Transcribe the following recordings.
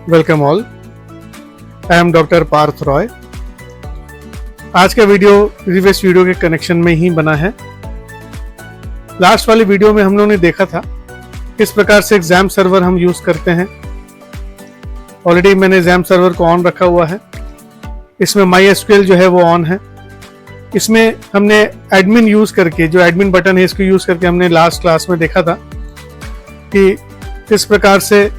Welcome all. I am doctor Parth Roy. आज का video previous video के कनेक्शन में ही बना है। लास्ट वाली वीडियो में हम लोगों ने देखा था किस प्रकार से एग्जाम सर्वर हम यूज करते हैं। ऑलरेडी मैंने एग्जाम सर्वर को ऑन रखा हुआ है। इसमें MySQL जो है वो ऑन है। इसमें हमने एडमिन यूज करके, जो एडमिन बटन है इसको यूज करके हमने लास्ट क्लास में देखा था कि किस प्रकार से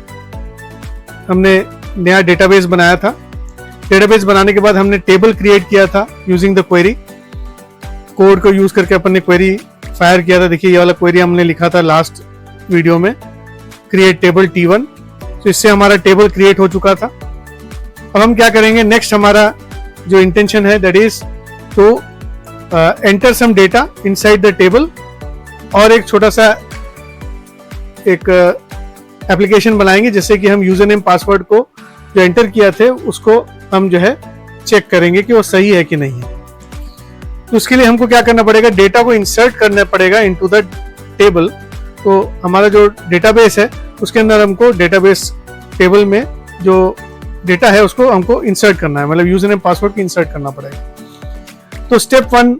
हमने नया डेटाबेस बनाया था। डेटाबेस बनाने के बाद हमने टेबल क्रिएट किया था यूजिंग द क्वेरी। कोड को यूज करके अपन ने क्वेरी फायर किया था। देखिए ये वाला क्वेरी हमने लिखा था लास्ट वीडियो में, क्रिएट टेबल T1। तो इससे हमारा टेबल क्रिएट हो चुका था। अब हम क्या करेंगे, नेक्स्ट हमारा जो इंटेंशन है that is to enter some data inside the table, और एक छोटा सा एक एप्लीकेशन बनाएंगे जिससे कि हम यूजर नेम पासवर्ड को जो एंटर किया थे उसको हम जो है चेक करेंगे कि वो सही है कि नहीं है। तो उसके लिए हमको क्या करना पड़ेगा, डेटा को इंसर्ट करना पड़ेगा इनटू द टेबल। तो हमारा जो डेटाबेस है उसके अंदर हमको डेटाबेस टेबल में जो डेटा है उसको हमको इंसर्ट करना है, मतलब यूजर नेम पासवर्ड को इंसर्ट करना पड़ेगा। तो स्टेप 1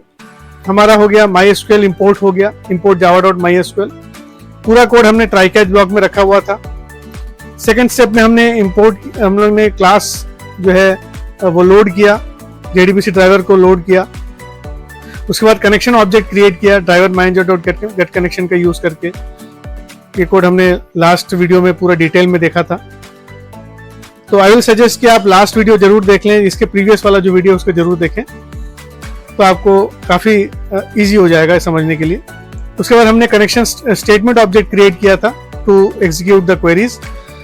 हमारा हो गया, MySQL इंपोर्ट हो गया, import java.mysql। पूरा कोड हमने ट्राई कैच ब्लॉक में रखा हुआ था। सेकंड स्टेप में हम लोग ने क्लास जो है वो लोड किया, JDBC ड्राइवर को लोड किया। उसके बाद कनेक्शन ऑब्जेक्ट क्रिएट किया ड्राइवर मैनेजर.गेट कनेक्शन का यूज करके। ये कोड हमने लास्ट वीडियो में पूरा डिटेल में देखा था। तो आई विल सजेस्ट कि आप लास्ट वीडियो जरूर देख लें, इसके प्रीवियस वाला जो वीडियो है उसको जरूर देखें, तो आपको काफी इजी हो जाएगा समझने के लिए। उसके बाद हमने कनेक्शन स्टेटमेंट ऑब्जेक्ट क्रिएट किया था टू एग्जीक्यूट द क्वेरीज।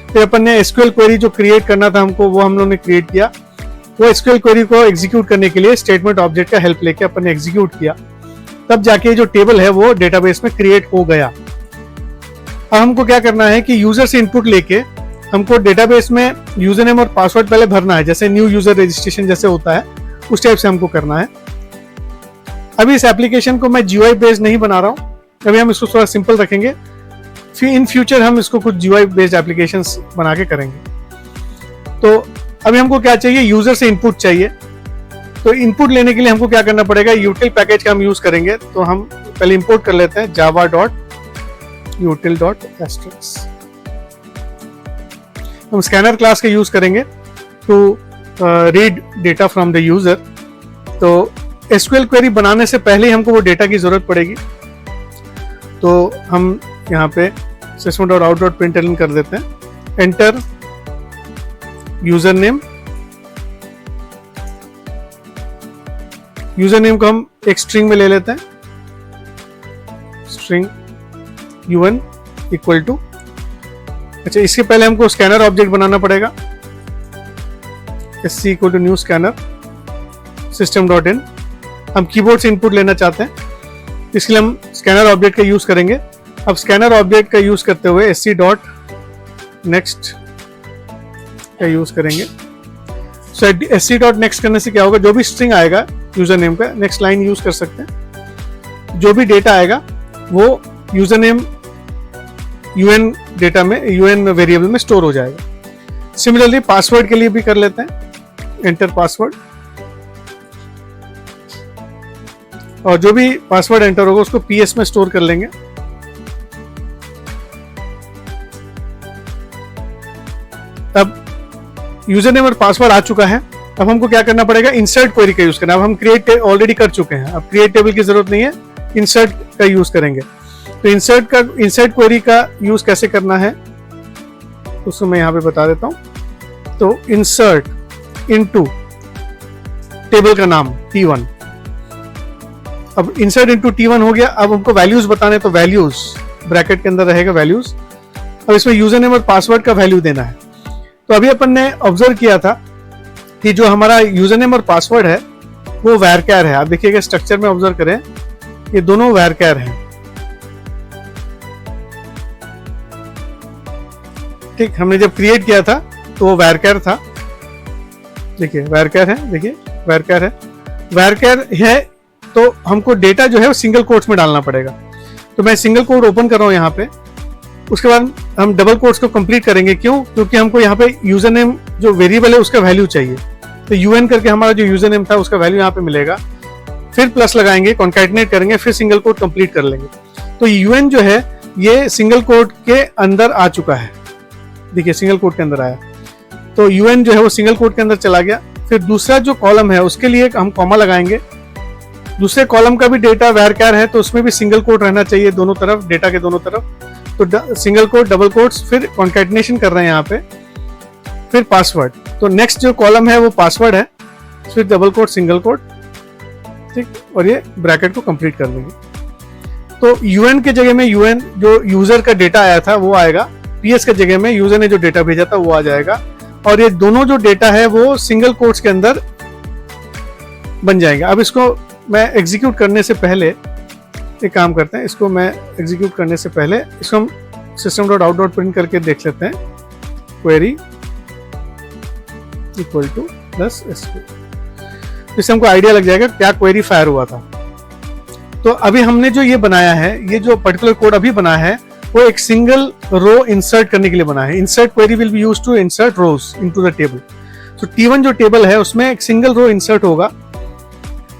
फिर अपन ने SQL क्वेरी जो क्रिएट करना था हमको, वो हम लोगों ने क्रिएट किया। वो SQL क्वेरी को एग्जीक्यूट करने के लिए स्टेटमेंट ऑब्जेक्ट का हेल्प लेके अपन ने एग्जीक्यूट किया, तब जाके जो टेबल है वो डेटाबेस में क्रिएट हो गया। अब हमको क्या करना है कि यूजर से इनपुट लेके हमको डेटाबेस में यूजर नेम और पासवर्ड पहले भरना है, जैसे न्यू यूजर रजिस्ट्रेशन जैसे होता है उस टाइप से हमको करना है। अभी इस एप्लीकेशन को मैं GUI बेस्ड नहीं बना रहा हूँ, अभी हम इसको थोड़ा सिंपल रखेंगे। फिर इन फ्यूचर हम इसको कुछ GUI बेस्ड एप्लीकेशंस बना के करेंगे। तो अभी हमको क्या चाहिए, यूजर से इनपुट चाहिए। तो इनपुट लेने के लिए हमको क्या करना पड़ेगा, यूटिल पैकेज का हम यूज करेंगे। तो हम पहले इंपोर्ट कर लेते हैं java.util.asterisk। हम स्कैनर क्लास का यूज करेंगे to read data from the user. तो SQL क्वेरी बनाने से पहले ही हमको वो डेटा की जरूरत पड़ेगी। तो हम यहाँ पे system.out.println कर देते हैं, enter user name. User name को हम एक स्ट्रिंग में ले लेते हैं, स्ट्रिंग UN इक्वल टू। अच्छा, इसके पहले हमको स्कैनर ऑब्जेक्ट बनाना पड़ेगा, SC equal to new scanner system.in। हम कीबोर्ड से इनपुट लेना चाहते हैं, इसके लिए हम स्कैनर ऑब्जेक्ट का यूज करेंगे। अब स्कैनर ऑब्जेक्ट का यूज करते हुए SC.next का यूज करेंगे। सो SC.next करने से क्या होगा, जो भी स्ट्रिंग आएगा यूजर नेम का, नेक्स्ट लाइन यूज कर सकते हैं। जो भी डेटा आएगा वो यूजर नेम UN डेटा में, UN वेरिएबल में स्टोर हो जाएगा। सिमिलरली पासवर्ड के लिए भी कर लेते हैं, एंटर पासवर्ड। और जो भी पासवर्ड एंटर होगा उसको PS में स्टोर कर लेंगे। अब यूजर नेम और पासवर्ड आ चुका है। अब हमको क्या करना पड़ेगा, इंसर्ट क्वेरी का यूज करना। अब हम क्रिएट ऑलरेडी कर चुके हैं, अब क्रिएट टेबल की जरूरत नहीं है, इंसर्ट का यूज करेंगे। तो इंसर्ट क्वेरी का यूज कैसे करना है उसको मैं यहाँ पे बता देता हूँ। तो इंसर्ट इनटू टेबल का नाम T1। अब इंसर्ट इनटू T1 हो गया। अब हमको वैल्यूज बताने, तो वैल्यूज ब्रैकेट के अंदर रहेगा वैल्यूज। अब इसमें यूजर नेम और पासवर्ड का वैल्यू देना है। तो अभी अपन ने ऑब्जर्व किया था कि जो हमारा यूजर नेम और पासवर्ड है वो varchar है। आप देखिएगा स्ट्रक्चर में ऑब्जर्व करें, ये दोनों varchar हैं। ठीक, हमने जब क्रिएट किया था तो वो varchar था। देखिए varchar है, देखिए varchar है, varchar है। तो हमको डेटा जो है वो सिंगल कोट्स में डालना पड़ेगा। तो मैं सिंगल कोट ओपन कर रहा हूं यहाँ पे। उसके बाद हम डबल कोट्स को कंप्लीट करेंगे। क्यों? क्योंकि हमको यहाँ पे यूजर नेम जो वेरिएबल है उसका वैल्यू चाहिए, तो यूएन करके हमारा जो यूजर नेम था उसका वैल्यू यहाँ पे मिलेगा, फिर प्लस लगाएंगे, कॉन्कैटिनेट करेंगे, फिर सिंगल कोट कंप्लीट कर लेंगे। तो यूएन जो है ये सिंगल कोट के अंदर आ चुका है, देखिए सिंगल कोट के अंदर आया, तो यूएन जो है वो सिंगल कोट के अंदर चला गया। फिर दूसरा जो कॉलम है उसके लिए हम कॉमा लगाएंगे, दूसरे कॉलम का भी डेटा वैरक्यार है तो उसमें भी सिंगल कोट रहना चाहिए दोनों तरफ, डेटा के दोनों तरफ, तो सिंगल कोट डबल कोट्स, फिर कॉन्कैटिनेशन कर रहे हैं यहाँ पे, फिर पासवर्ड। तो नेक्स्ट जो कॉलम है वो पासवर्ड है, फिर डबल कोट सिंगल कोट, ठीक, और ये ब्रैकेट को कंप्लीट कर लेंगे। तो यूएन के जगह में यूएन जो यूजर का डेटा आया था वो आएगा, पीएस के जगह में यूजर ने जो डेटा भेजा था वो आ जाएगा, और ये दोनों जो डेटा है वो सिंगल कोट्स के अंदर बन जाएंगे। अब इसको मैं एग्जीक्यूट करने से पहले एक काम करते हैं, इसको मैं एग्जीक्यूट करने से पहले इसको हम system.out.print करके देख लेते हैं, query equal two plus SQ, इससे हमको आइडिया लग जाएगा क्या क्वेरी फायर हुआ था। तो अभी हमने जो ये बनाया है, ये जो पर्टिकुलर कोड अभी बना है वो एक सिंगल रो इंसर्ट करने के लिए बना है। Insert query will be used to insert rows into the table. तो T1 जो टेबल है उसमें एक सिंगल रो इंसर्ट होगा।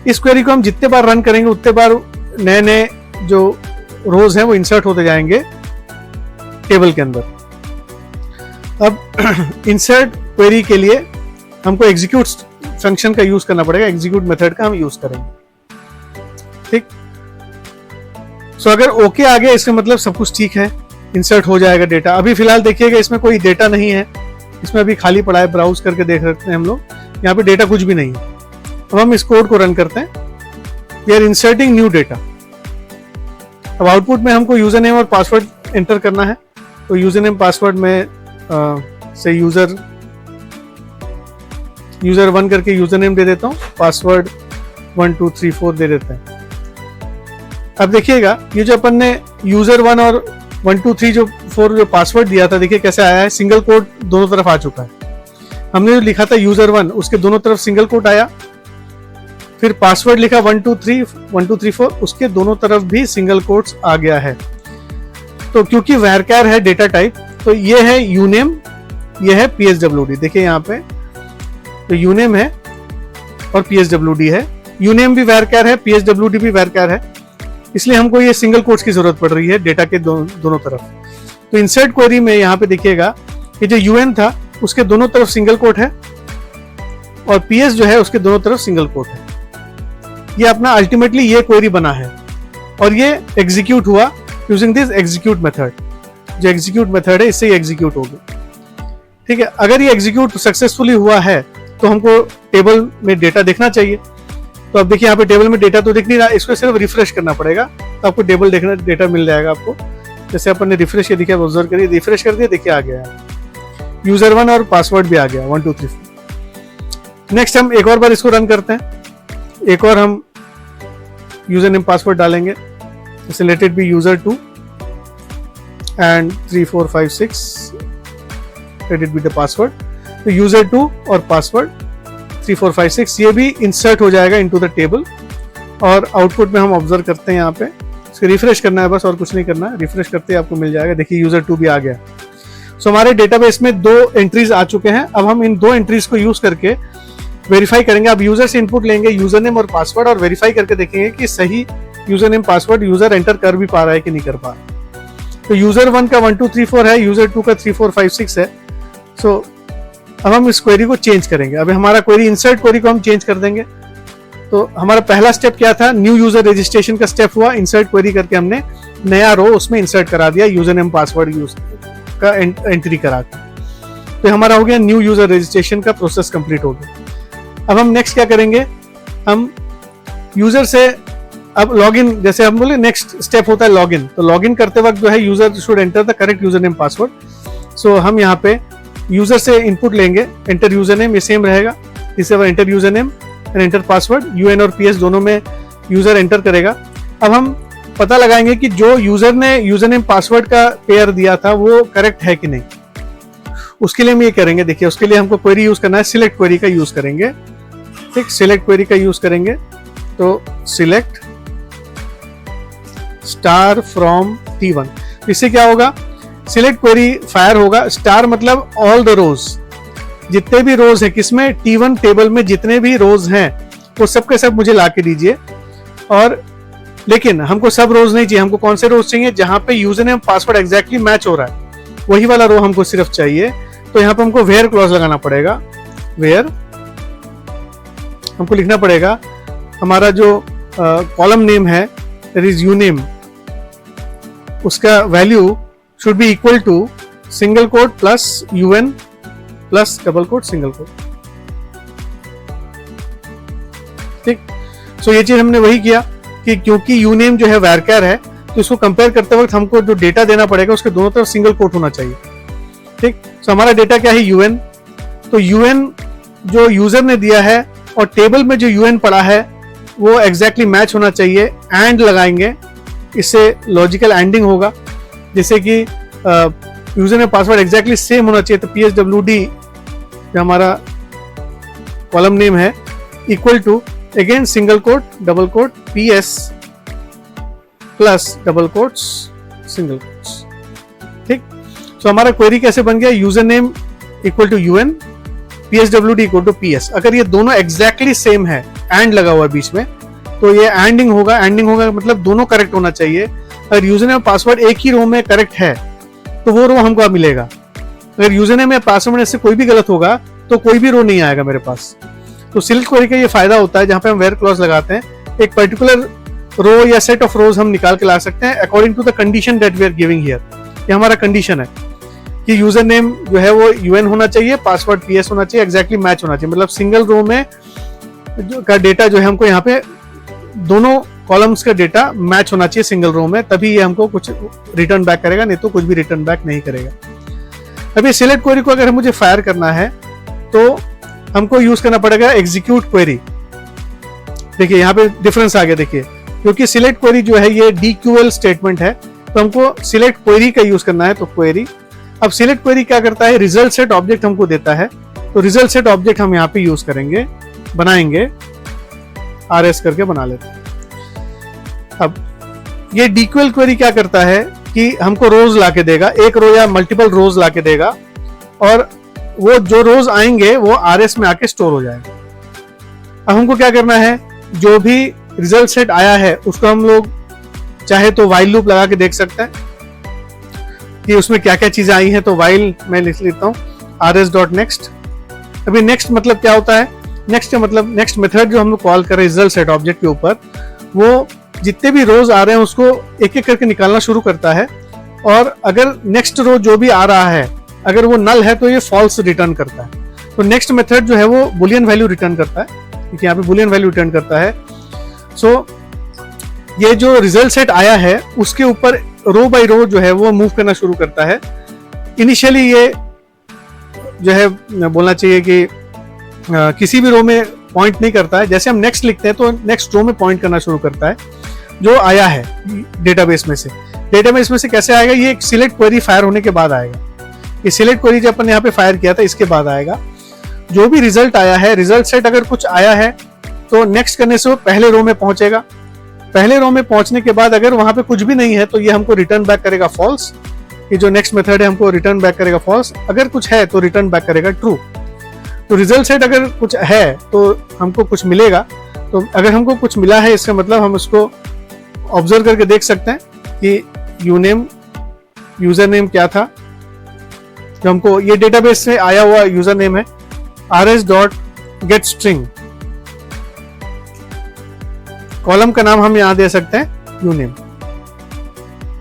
इस क्वेरी को हम जितने बार रन करेंगे उतने बार नए नए जो रोज हैं वो इंसर्ट होते जाएंगे टेबल के अंदर। अब इंसर्ट क्वेरी के लिए हमको एग्जीक्यूट फंक्शन का यूज करना पड़ेगा, एग्जीक्यूट मेथड का हम यूज करेंगे, ठीक। सो अगर ओके आ गया इसका मतलब सब कुछ ठीक है, इंसर्ट हो जाएगा डेटा। अभी फिलहाल देखिएगा इसमें कोई डेटा नहीं है, इसमें अभी खाली पड़ा है, ब्राउज करके देख सकते हैं हम लोग, यहाँ पे डेटा कुछ भी नहीं है। अब हम इस कोड को रन करते हैं, we are inserting new data. अब आउटपुट में हमको यूजर नेम और पासवर्ड एंटर करना है, तो यूजर नेम पासवर्ड में से यूजर 1 करके यूजर नेम दे देता हूँ, पासवर्ड 1 2 3 4 दे देते हैं। अब देखिएगा ये जो अपन ने यूजर 1 और 1 2 3 4 जो पासवर्ड दिया था, देखिए कैसे आया है, सिंगल कोट दोनों तरफ आ चुका है। हमने जो लिखा था यूजर 1 उसके दोनों तरफ सिंगल कोट आया, फिर पासवर्ड लिखा 1 2 3 4 उसके दोनों तरफ भी सिंगल कोट्स आ गया है। तो क्योंकि वैरक्यार है डेटा टाइप, तो ये है यूनेम, ये है PSWD, देखिए यहाँ पे तो यूनेम है और PSWD है, यूनेम भी वैरक्यार है, PSWD भी वैरक्यार है, इसलिए हमको ये सिंगल कोट्स की जरूरत पड़ रही है डेटा के दोनों तरफ। तो इंसर्ट क्वेरी में यहाँ पे देखिएगा कि जो यूएन था उसके दोनों तरफ सिंगल कोट है और PS जो है उसके दोनों तरफ सिंगल कोट है। ये अपना अल्टीमेटली ये क्वेरी बना है और ये एग्जीक्यूट हुआ यूजिंग दिस एग्जीक्यूट मेथड। जो एग्जीक्यूट मेथड है इससे ये एग्जीक्यूट होगा, ठीक है। अगर ये एग्जीक्यूट सक्सेसफुली हुआ है तो हमको टेबल में डेटा देखना चाहिए। तो अब देखिए यहाँ पे टेबल में डेटा तो दिख नहीं रहा, इसको सिर्फ रिफ्रेश करना पड़ेगा तो आपको टेबल देखना, डेटा मिल जाएगा आपको। जैसे अपन ने रिफ्रेश किया, देखिए ऑब्जर्व करिए, रिफ्रेश कर दिया, देखिए आ गया यूजर 1 और पासवर्ड भी आ गया 1 2 3 4। नेक्स्ट हम एक और बार इसको रन करते हैं, एक और हम यूजर नेम पासवर्ड डालेंगे, जैसे let it be user 2 and 3 4 5 6 let it be the password. तो यूजर 2 और पासवर्ड 3 4 5 6 ये भी इंसर्ट हो जाएगा इनटू द टेबल। और आउटपुट में हम ऑब्जर्व करते हैं यहाँ पे, इसको रिफ्रेश करना है बस और कुछ नहीं करना है, रिफ्रेश करते ही आपको मिल जाएगा, देखिए यूजर 2 भी आ गया। सो हमारे डेटाबेस में 2 एंट्रीज आ चुके हैं। अब हम इन 2 एंट्रीज को यूज करके वेरीफाई करेंगे। अब यूजर से इनपुट लेंगे यूजर नेम और पासवर्ड और वेरीफाई करके देखेंगे कि सही user name password user enter कर भी पा रहा है कि नहीं कर पा रहा। तो यूजर 1 का 1 2 3 4 है, यूजर 2 का 3 4 5 6 है। सो अब हम इस क्वेरी को चेंज करेंगे। अब हमारा क्वेरी इंसर्ट क्वेरी को हम चेंज कर देंगे। तो हमारा पहला स्टेप क्या था, न्यू यूजर रजिस्ट्रेशन का स्टेप हुआ, इंसर्ट क्वेरी करके हमने नया रो उसमें इंसर्ट करा दिया, यूजर नेम पासवर्ड यूज का एंट्री करा के। तो हमारा हो गया न्यू यूजर रजिस्ट्रेशन का प्रोसेस कंप्लीट हो गया। अब हम नेक्स्ट क्या करेंगे, हम यूजर से अब लॉगिन, जैसे हम बोले नेक्स्ट स्टेप होता है लॉगिन। तो लॉगिन करते वक्त जो है user should enter the correct user name password. So हम यहाँ पे यूजर से इनपुट लेंगे, एंटर यूजर नेम, ये सेम रहेगा, इसे अब enter user name and enter password. UN और PS दोनों में यूजर एंटर करेगा। अब हम पता लगाएंगे कि जो यूजर ने यूजर नेम पासवर्ड का पेयर दिया था वो करेक्ट है कि नहीं। उसके लिए हम ये करेंगे, देखिए उसके लिए हमको क्वेरी यूज करना है, सिलेक्ट क्वेरी का यूज करेंगे, ठीक, सिलेक्ट क्वेरी का यूज करेंगे। तो सिलेक्ट स्टार फ्रॉम T1, इससे क्या होगा, सिलेक्ट क्वेरी फायर होगा, स्टार मतलब ऑल द रोज, जितने भी रोज है किसमें, T1 टेबल में जितने भी रोज हैं वो सब के सब मुझे ला के दीजिए। और लेकिन हमको सब रोज नहीं चाहिए, हमको कौन से रोज चाहिए, जहां पे user name password exactly match हो रहा है वही वाला रो हमको सिर्फ चाहिए। तो यहाँ पे हमको वेयर क्लॉज लगाना पड़ेगा। वेयर हमको लिखना पड़ेगा हमारा जो कॉलम नेम है दैट इज यू नेम, उसका value should be equal to single quote plus UN plus double quote single quote. ठीक, सो ये चीज हमने वही किया कि क्योंकि यू नेम जो है वैरकर है तो इसको कंपेयर करते वक्त हमको जो डेटा देना पड़ेगा उसके दोनों तरफ सिंगल कोट होना चाहिए। ठीक, सो हमारा डेटा क्या है, UN। तो UN जो यूजर ने दिया है और टेबल में जो UN पड़ा है वो एग्जैक्टली मैच होना चाहिए। एंड लगाएंगे, इससे लॉजिकल एंडिंग होगा, जैसे कि यूजर में पासवर्ड एग्जैक्टली सेम होना चाहिए। तो PSWD जो हमारा कॉलम नेम है equal to again single quote double quote PS plus double quotes single quotes. ठीक, सो हमारा क्वेरी कैसे बन गया, user name equal to UN, PSWD equal to PS। अगर ये दोनों एग्जैक्टली सेम है, एंड लगा हुआ है बीच में, तो ये एंडिंग होगा। एंडिंग होगा मतलब दोनों करेक्ट होना चाहिए। अगर यूजर नेम पासवर्ड एक ही रो में करेक्ट है तो वो रो हमको मिलेगा। अगर यूजर नेम या पासवर्ड में से कोई भी गलत होगा तो कोई भी रो नहीं आएगा मेरे पास। तो सिलेक्ट क्वेरी का ये फायदा होता है, जहां पे हम वेयर क्लॉज लगाते हैं, एक पर्टिकुलर रो या सेट ऑफ रोज हम निकाल के ला सकते हैं according to the condition that we are giving here. ये हमारा कंडीशन है कि यूजर नेम जो है वो UN होना चाहिए, पासवर्ड PS होना चाहिए, एग्जैक्टली मैच होना चाहिए। मतलब सिंगल रो में का डेटा जो है हमको यहाँ पे दोनों कॉलम्स का डेटा मैच होना चाहिए सिंगल रो में, तभी ये हमको कुछ रिटर्न बैक करेगा, नहीं तो कुछ भी रिटर्न बैक नहीं करेगा। अभी सिलेक्ट क्वेरी को अगर मुझे फायर करना है तो हमको यूज करना पड़ेगा एग्जीक्यूट क्वेरी। देखिए यहाँ पे डिफरेंस आ गया, देखिए क्योंकि सिलेक्ट क्वेरी जो है ये DQL स्टेटमेंट है, तो हमको सिलेक्ट क्वेरी का यूज करना है। तो क्वेरी, अब सिलेक्ट क्वेरी क्या करता है, रिजल्ट सेट ऑब्जेक्ट हमको देता है, तो रिजल्ट सेट ऑब्जेक्ट हम यहाँ पे यूज करेंगे, बनाएंगे, RS करके बना लेते हैं। अब ये DQL क्वेरी क्या करता है कि हमको रोज लाके देगा, एक रो या मल्टीपल रोज लाके देगा, और वो जो रोज आएंगे वो RS में आके स्टोर हो जाएगा। अब हमको क्या करना है, जो भी रिजल्ट सेट आया है उसको हम लोग चाहे तो वाइल लूप लगा के देख सकते हैं कि उसमें क्या क्या चीजें आई हैं। तो वाइल मैं लिख लेता हूँ RS.next। अभी नेक्स्ट मतलब क्या होता है, नेक्स्ट मतलब नेक्स्ट मेथड जो हम लोग कॉल कर रहे हैं रिजल्ट सेट ऑब्जेक्ट के ऊपर, वो जितने भी रोज आ रहे हैं उसको एक एक करके निकालना शुरू करता है, और अगर नेक्स्ट रो जो भी आ रहा है अगर वो नल है तो ये फॉल्स रिटर्न करता है। तो नेक्स्ट मेथड जो है वो बुलियन वैल्यू रिटर्न करता है, क्योंकि यहाँ पे बुलियन वैल्यू रिटर्न करता है। सो ये जो रिजल्ट सेट आया है उसके ऊपर रो बाय रो जो है वो मूव करना शुरू करता है। इनिशियली ये जो है बोलना चाहिए कि किसी भी रो में पॉइंट नहीं करता है, जैसे हम नेक्स्ट लिखते हैं तो नेक्स्ट रो में पॉइंट करना शुरू करता है जो आया है डेटाबेस में से। डेटाबेस में से कैसे आएगा, ये एक सिलेक्ट क्वेरी फायर होने के बाद आएगा। ये सिलेक्ट क्वेरी जब अपन यहाँ पे फायर किया था इसके बाद आएगा। जो भी रिजल्ट आया है, रिजल्ट सेट अगर कुछ आया है तो नेक्स्ट करने से वो पहले रो में पहुंचेगा। पहले रो में पहुंचने के बाद अगर वहां पे कुछ भी नहीं है तो ये हमको रिटर्न बैक करेगा फॉल्स। ये जो नेक्स्ट मेथड है हमको रिटर्न बैक करेगा फॉल्स, अगर कुछ है तो रिटर्न बैक करेगा ट्रू। तो रिजल्ट सेट अगर कुछ है तो हमको कुछ मिलेगा, तो अगर हमको कुछ मिला है इसका मतलब हम उसको ऑब्जर्व करके देख सकते हैं कि यूजर नेम क्या था। जो हमको ये डेटाबेस से आया हुआ यूजर नेम है rs.getString। कॉलम का नाम हम यहां दे सकते हैं यूनेम।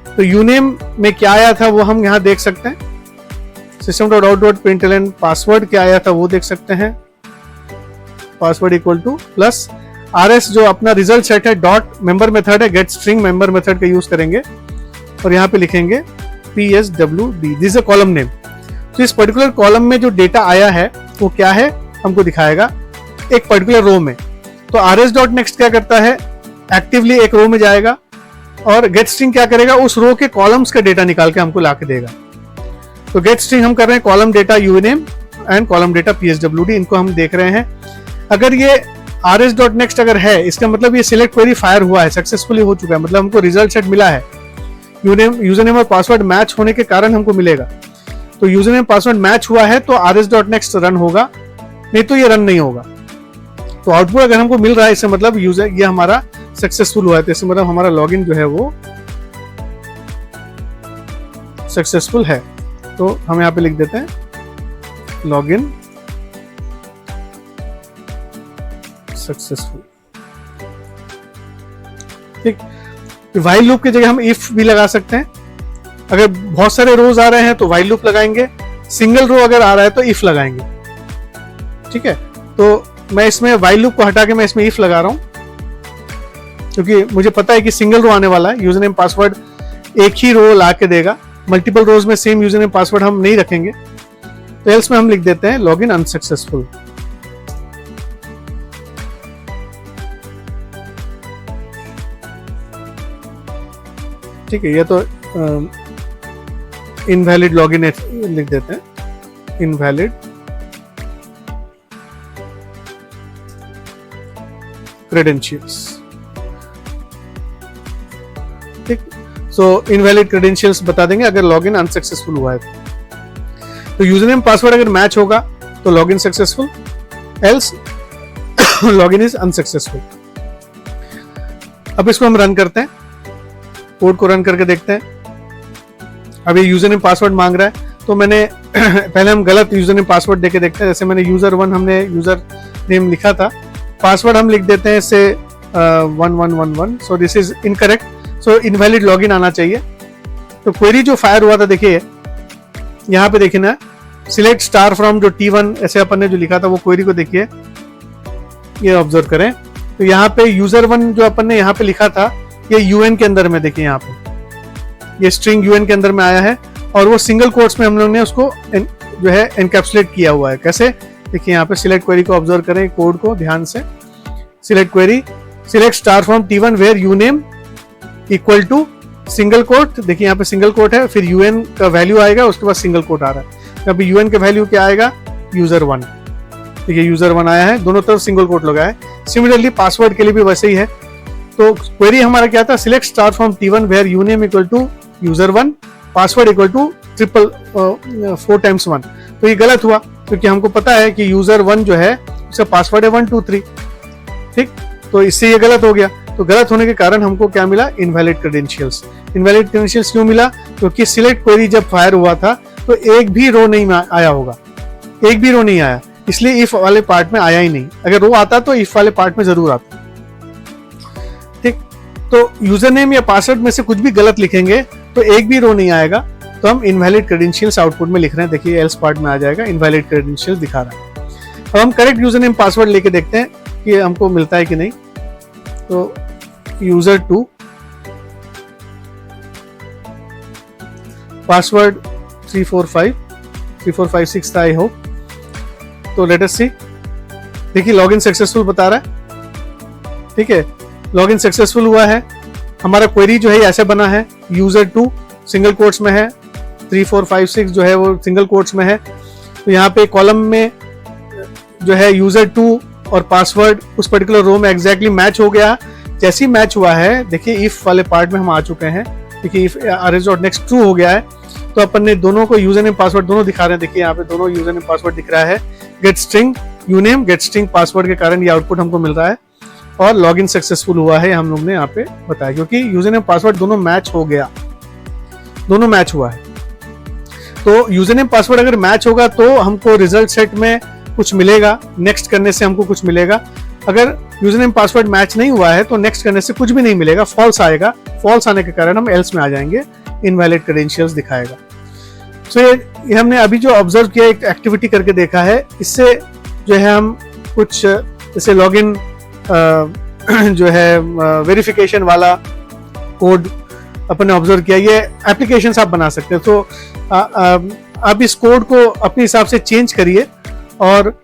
तो यूनेम में क्या आया था वो हम यहां देख सकते हैं। system.out.println पासवर्ड क्या आया था वो देख सकते हैं, password equal two plus RS जो अपना रिजल्ट सेट है डॉट मेंबर मेथड है, गेट स्ट्रिंग मेंबर मेथड का यूज करेंगे और यहाँ पे लिखेंगे PSWD, this is column name. तो इस पर्टिकुलर कॉलम में जो डेटा आया है वो क्या है हमको दिखाएगा एक पर्टिकुलर रो में। तो RS.next क्या करता है, एक्टिवली एक रो में जाएगा और गेट स्ट्रिंग क्या करेगा, उस रो के कॉलम्स का डेटा निकाल के हमको ला के देगा। तो गेट स्ट्रिंग हम कर रहे हैं column data uname and column data PSWD, इनको हम देख रहे हैं। अगर ये RS.next अगर है इसका मतलब ये सिलेक्ट क्वेरी फायर हुआ है, सक्सेसफुली हो चुका है, मतलब हमको रिजल्ट सेट मिला है यूजर नेम और पासवर्ड मैच होने के कारण हमको मिलेगा। तो यूजर नेम पासवर्ड मैच हुआ है तो rs.next रन होगा, नहीं तो ये रन नहीं होगा। तो आउटपुट अगर हमको मिल रहा है, इससे मतलब यूजर ये हमारा सक्सेसफुल हुआ है, तो इससे मतलब हमारा लॉगिन जो है वो सक्सेसफुल है। तो हम यहाँ पे लिख देते हैं लॉगिन सक्सेसफुल। ठीक, व्हाइल लूप की जगह हम इफ भी लगा सकते हैं। अगर बहुत सारे रोज आ रहे हैं तो व्हाइल लूप लगाएंगे, सिंगल रो अगर आ रहा है तो इफ लगाएंगे। ठीक है, तो मैं इसमें व्हाइल लूप को हटा के मैं इसमें इफ लगा रहा हूं, क्योंकि मुझे पता है कि सिंगल रो आने वाला है। यूजर नेम पासवर्ड एक ही रो ला के देगा, मल्टीपल रोज में सेम यूजर नेम पासवर्ड हम नहीं रखेंगे। तो एल्स में हम लिख देते हैं लॉगिन अनसक्सेसफुल। ठीक है, ये तो इनवैलिड लॉगिन लिख देते हैं, इनवैलिड क्रेडेंशियल्स। ठीक, सो इनवैलिड क्रेडेंशियल्स बता देंगे अगर लॉगिन अनसक्सेसफुल हुआ है। तो यूजर नेम पासवर्ड अगर मैच होगा तो login successful, else login is unsuccessful. अब इसको हम रन करते हैं, कोड को रन करके देखते हैं। अब ये यूजर नेम पासवर्ड मांग रहा है, तो मैंने पहले हम गलत यूजर नेम पासवर्ड देके देखते हैं। जैसे मैंने user1 हमने यूजर नेम लिखा था, पासवर्ड हम लिख देते हैं इसे 1111, so this is incorrect, so invalid login आना चाहिए। तो क्वेरी जो फायर हुआ था, देखिए यहाँ पे देखिए ना, सिलेक्ट स्टार फ्रॉम जो T1 ऐसे अपन ने जो लिखा था वो क्वेरी को देखिए, ये ऑब्जर्व करें। तो यहाँ पे user1 जो अपन ने यहाँ पे लिखा था, ये UN के अंदर में देखिए, यहाँ पे ये स्ट्रिंग UN के अंदर में आया है और वो सिंगल कोट्स में हम लोग ने उसको जो है एनकैप्सुलेट किया हुआ है। कैसे, देखिए यहाँ पे सिलेक्ट क्वेरी को ऑब्जर्व करें, कोड को ध्यान से। Select query, select star from T1 where uname equal to single quote, देखिए यहाँ पे सिंगल कोट है, फिर UN का वैल्यू आएगा, उसके बाद सिंगल कोट आ रहा है। अभी UN का वैल्यू क्या आएगा, user1। देखिए user1 आया है, दोनों तरफ सिंगल कोट लगा है। सिमिलरली पासवर्ड के लिए भी वैसे ही है। तो क्वेरी हमारा क्या था, select star from T1 where uname equal to user1, password equal to 4x1। तो ये गलत हुआ, क्योंकि हमको पता है कि user1 जो है उसका पासवर्ड है 123। ठीक, तो इससे ये गलत हो गया। तो गलत होने के कारण हमको क्या मिला, इनवैलिड क्रेडेंशियल्स। इनवैलिड क्रेडेंशियल्स क्यों मिला, क्योंकि सिलेक्ट क्वेरी जब फायर हुआ था तो एक भी रो नहीं आया होगा, एक भी रो नहीं आया, इसलिए इफ वाले पार्ट में आया ही नहीं। अगर रो आता तो इफ वाले पार्ट में जरूर आता। ठीक, तो यूजर नेम या पासवर्ड में से कुछ भी गलत लिखेंगे तो एक भी रो नहीं आएगा, तो हम इनवैलिड क्रेडेंशियल्स आउटपुट में लिख रहे हैं। देखिए एल्स पार्ट में आ जाएगा, इनवैलिड क्रेडेंशियल्स दिखा रहा है। अब हम करेक्ट यूजर नेम पासवर्ड लेके देखते हैं कि हमको मिलता है कि नहीं। तो user2 पासवर्ड 3456 था, आई होप। तो लेट अस सी, देखिए लॉगिन सक्सेसफुल बता रहा है। ठीक है, लॉगिन सक्सेसफुल हुआ है। हमारा क्वेरी जो है ऐसे बना है, user2 सिंगल कोट्स में है, 3456 जो है वो सिंगल कोट्स में है। तो यहाँ पे कॉलम में जो है user2 और पासवर्ड उस पर्टिकुलर रो में एग्जैक्टली मैच हो गया। जैसे ही मैच हुआ है, देखिए इफ वाले पार्ट में हम आ चुके हैं। देखिए इफ rs.next ट्रू हो गया है, तो अपन ने दोनों को यूजर नेम पासवर्ड दोनों दिखा रहे हैं। देखिए यहाँ पे दोनों यूजर नेम पासवर्ड दिख रहा है। Get string uname, get string password के कारण ये आउटपुट हमको मिल रहा है और लॉगिन सक्सेसफुल हुआ है, हम लोग ने यहाँ पे बताया, क्योंकि यूजर नेम पासवर्ड दोनों मैच हो गया, दोनों मैच हुआ है। तो यूजर नेम पासवर्ड अगर मैच होगा तो हमको रिजल्ट सेट में कुछ मिलेगा, नेक्स्ट करने से हमको कुछ मिलेगा। अगर यूजर नेम पासवर्ड मैच नहीं हुआ है तो नेक्स्ट करने से कुछ भी नहीं मिलेगा, फॉल्स आएगा। फॉल्स आने के कारण हम एल्स में आ जाएंगे, इनवैलिड क्रेडेंशियल्स दिखाएगा। सो ये हमने अभी जो ऑब्जर्व किया, एक एक्टिविटी करके देखा है। इससे जो है हम कुछ जैसे लॉगिन जो है वेरिफिकेशन वाला कोड अपने ऑब्जर्व किया, ये एप्लीकेशंस आप बना सकते हैं। तो आप इस कोड को अपने हिसाब से चेंज करिए और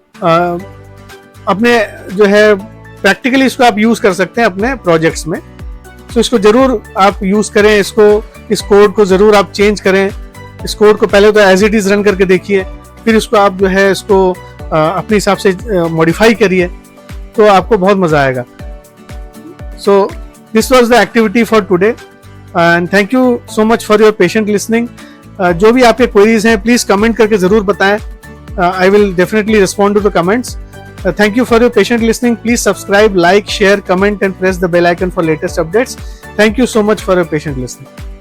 अपने जो है प्रैक्टिकली इसको आप यूज कर सकते हैं अपने प्रोजेक्ट्स में। तो इसको जरूर आप यूज करें, इसको, इस कोड को जरूर आप चेंज करें। इस कोड को पहले तो एज इट इज रन करके देखिए, फिर इसको आप जो है इसको अपने हिसाब से मॉडिफाई करिए, तो आपको बहुत मजा आएगा। So this was the activity for today. And thank you so much for your patient listening. जो भी आपके क्वेरीज हैं प्लीज कमेंट करके जरूर बताएं। I will definitely respond to the comments. Thank you for your patient listening. Please subscribe, like, share, comment and press the bell icon for latest updates. Thank you so much for your patient listening.